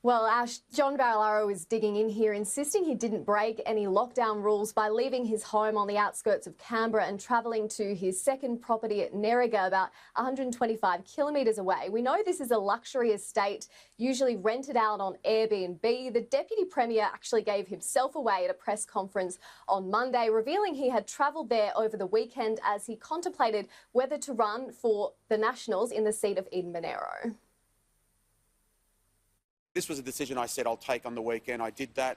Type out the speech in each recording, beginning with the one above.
Well, Ash, John Barilaro is digging in here, insisting he didn't break any lockdown rules by leaving his home on the outskirts of Canberra and travelling to his second property at Nerriga, about 125 kilometres away. We know this is a luxury estate, usually rented out on Airbnb. The Deputy Premier actually gave himself away at a press conference on Monday, revealing he had travelled there over the weekend as he contemplated whether to run for the Nationals in the seat of Eden-Monaro. This was a decision I said I'll take on the weekend. I did that.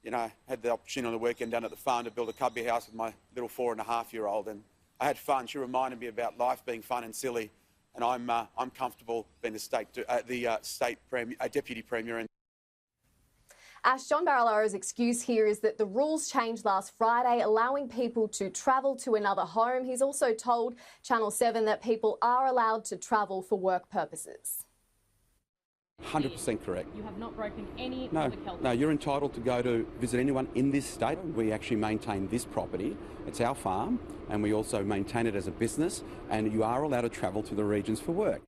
You know, had the opportunity on the weekend down at the farm to build a cubby house with my little 4.5-year-old, and I had fun. She reminded me about life being fun and silly, and I'm comfortable being the Deputy Premier. Ash, John Barilaro's excuse here is that the rules changed last Friday, allowing people to travel to another home. He's also told Channel 7 that people are allowed to travel for work purposes. 100% correct. You have not broken any public health. No, you're entitled to go to visit anyone in this state. We actually maintain this property. It's our farm, and we also maintain it as a business, and you are allowed to travel to the regions for work.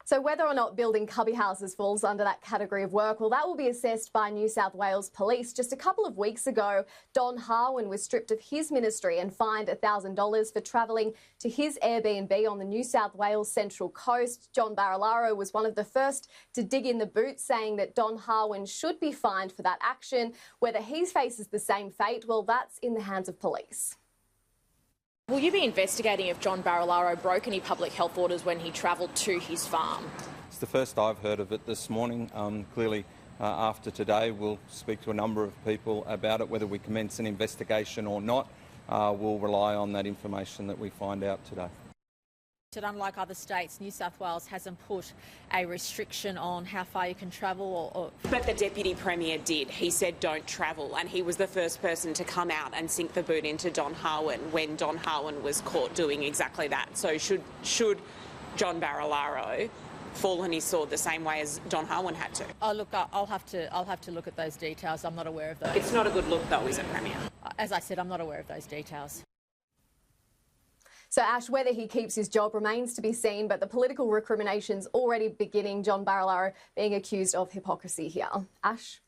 So whether or not building cubby houses falls under that category of work, well, that will be assessed by New South Wales Police. Just a couple of weeks ago, Don Harwin was stripped of his ministry and fined $1,000 for travelling to his Airbnb on the New South Wales Central Coast. John Barilaro was one of the first to dig in the boot, saying that Don Harwin should be fined for that action. Whether he faces the same fate, well, that's in the hands of police. Will you be investigating if John Barilaro broke any public health orders when he travelled to his farm? It's the first I've heard of it this morning. Clearly, after today, we'll speak to a number of people about it. Whether we commence an investigation or not, we'll rely on that information that we find out today. Unlike other states, New South Wales hasn't put a restriction on how far you can travel But the Deputy Premier did. He said don't travel, and he was the first person to come out and sink the boot into Don Harwin when Don Harwin was caught doing exactly that. So should John Barilaro fall on his sword the same way as Don Harwin had to? Oh, look, I'll have to look at those details. I'm not aware of those. It's not a good look, though, is it, Premier? As I said, I'm not aware of those details. So, Ash, whether he keeps his job remains to be seen, but the political recriminations already beginning, John Barilaro being accused of hypocrisy here. Ash?